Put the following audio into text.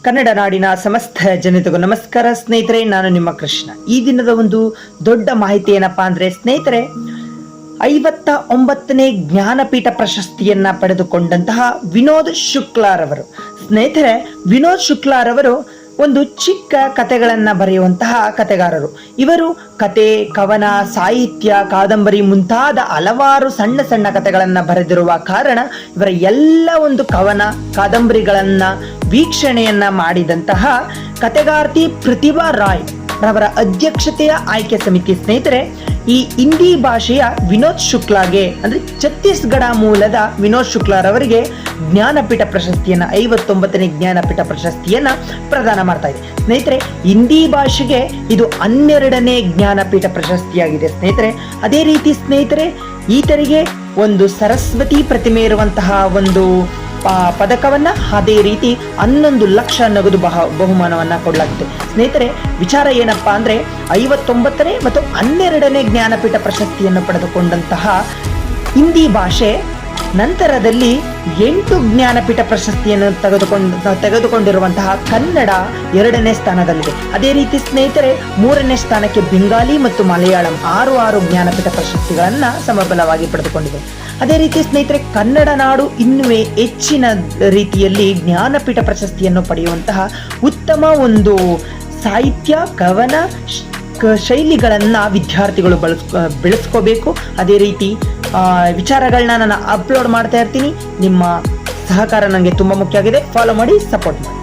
ಕನ್ನಡ ನಾಡಿನ ಸಮಸ್ತ ಜನತೆಗೂ ನಮಸ್ಕಾರ ಸ್ನೇಹಿತರೆ. ನಾನು ನಿಮ್ಮ ಕೃಷ್ಣ. ಈ ದಿನದ ಒಂದು ದೊಡ್ಡ ಮಾಹಿತಿ ಏನಪ್ಪಾ ಅಂದ್ರೆ ಸ್ನೇಹಿತರೆ, 59ನೇ ಜ್ಞಾನಪೀಠ ಪ್ರಶಸ್ತಿಯನ್ನ ಪಡೆದುಕೊಂಡಂತಹ ವಿನೋದ್ ಶುಕ್ಲಾರವರು. ಸ್ನೇಹಿತರೆ, ವಿನೋದ್ ಶುಕ್ಲಾರವರು ಒಂದು ಚಿಕ್ಕ ಕಥೆಗಳನ್ನ ಬರೆಯುವಂತಹ ಕಥೆಗಾರರು. ಇವರು ಕತೆ, ಕವನ, ಸಾಹಿತ್ಯ, ಕಾದಂಬರಿ ಮುಂತಾದ ಹಲವಾರು ಸಣ್ಣ ಸಣ್ಣ ಕಥೆಗಳನ್ನ ಬರೆದಿರುವ ಕಾರಣ ಇವರ ಎಲ್ಲ ಒಂದು ಕವನ, ಕಾದಂಬರಿಗಳನ್ನ ವೀಕ್ಷಣೆಯನ್ನ ಮಾಡಿದಂತಹ ಕಥೆಗಾರ್ತಿ ಪ್ರತಿಭಾ ರಾಯ್ ರವರ ಅಧ್ಯಕ್ಷತೆಯ ಆಯ್ಕೆ ಸಮಿತಿ ಸ್ನೇಹಿತರೆ ಈ ಹಿಂದಿ ಭಾಷೆಯ ವಿನೋದ್ ಶುಕ್ಲಾಗೆ ಅಂದ್ರೆ ಛತ್ತೀಸ್ಗಢ ಮೂಲದ ವಿನೋದ್ ಶುಕ್ಲಾರವರಿಗೆ ಜ್ಞಾನಪೀಠ ಪ್ರಶಸ್ತಿಯನ್ನ 59ನೇ ಜ್ಞಾನಪೀಠ ಪ್ರಶಸ್ತಿಯನ್ನ ಪ್ರದಾನ ಮಾಡ್ತಾ ಇದೆ. ಸ್ನೇಹಿತರೆ, ಹಿಂದಿ ಭಾಷೆಗೆ ಇದು 12ನೇ ಜ್ಞಾನಪೀಠ ಪ್ರಶಸ್ತಿಯಾಗಿದೆ ಸ್ನೇಹಿತರೆ. ಅದೇ ರೀತಿ ಸ್ನೇಹಿತರೆ, ಈತರಿಗೆ ಒಂದು ಸರಸ್ವತಿ ಪ್ರತಿಮೆ ಇರುವಂತಹ ಒಂದು ಪದಕವನ್ನ, ಅದೇ ರೀತಿ 11 ಲಕ್ಷ ನಗದು ಬಹುಮಾನವನ್ನ ಕೊಡಲಾಗುತ್ತೆ. ಸ್ನೇಹಿತರೆ, ವಿಚಾರ ಏನಪ್ಪಾ ಅಂದ್ರೆ 59ನೇ ಮತ್ತು 12ನೇ ಜ್ಞಾನಪೀಠ ಪ್ರಶಸ್ತಿಯನ್ನು ಪಡೆದುಕೊಂಡಂತಹ ಹಿಂದಿ ಭಾಷೆ ನಂತರದಲ್ಲಿ 8 ಜ್ಞಾನಪೀಠ ಪ್ರಶಸ್ತಿಯನ್ನು ತೆಗೆದುಕೊಂಡಿರುವಂತಹ ಕನ್ನಡ 2ನೇ ಸ್ಥಾನದಲ್ಲಿದೆ. ಅದೇ ರೀತಿ ಸ್ನೇಹಿತರೆ, 3ನೇ ಸ್ಥಾನಕ್ಕೆ ಬೆಂಗಾಲಿ ಮತ್ತು ಮಲಯಾಳಂ 6 ಜ್ಞಾನಪೀಠ ಪ್ರಶಸ್ತಿಗಳನ್ನ ಸಮಬಲವಾಗಿ ಪಡೆದುಕೊಂಡಿದೆ. ಅದೇ ರೀತಿ ಸ್ನೇಹಿತರೆ, ಕನ್ನಡ ನಾಡು ಇನ್ನುವೇ ಹೆಚ್ಚಿನ ರೀತಿಯಲ್ಲಿ ಜ್ಞಾನಪೀಠ ಪ್ರಶಸ್ತಿಯನ್ನು ಪಡೆಯುವಂತಹ ಉತ್ತಮ ಒಂದು ಸಾಹಿತ್ಯ, ಕವನ ಶೈಲಿಗಳನ್ನ ವಿದ್ಯಾರ್ಥಿಗಳು ಬೆಳೆಸ್ಕೋಬೇಕು. ಅದೇ ರೀತಿ ವಿಚಾರಗಳನ್ನ ನಾನು ಅಪ್ಲೋಡ್ ಮಾಡ್ತಾ ಇರ್ತೀನಿ. ನಿಮ್ಮ ಸಹಕಾರ ನನಗೆ ತುಂಬಾ ಮುಖ್ಯ ಆಗಿದೆ. ಫಾಲೋ ಮಾಡಿ, ಸಪೋರ್ಟ್ ಮಾಡಿ.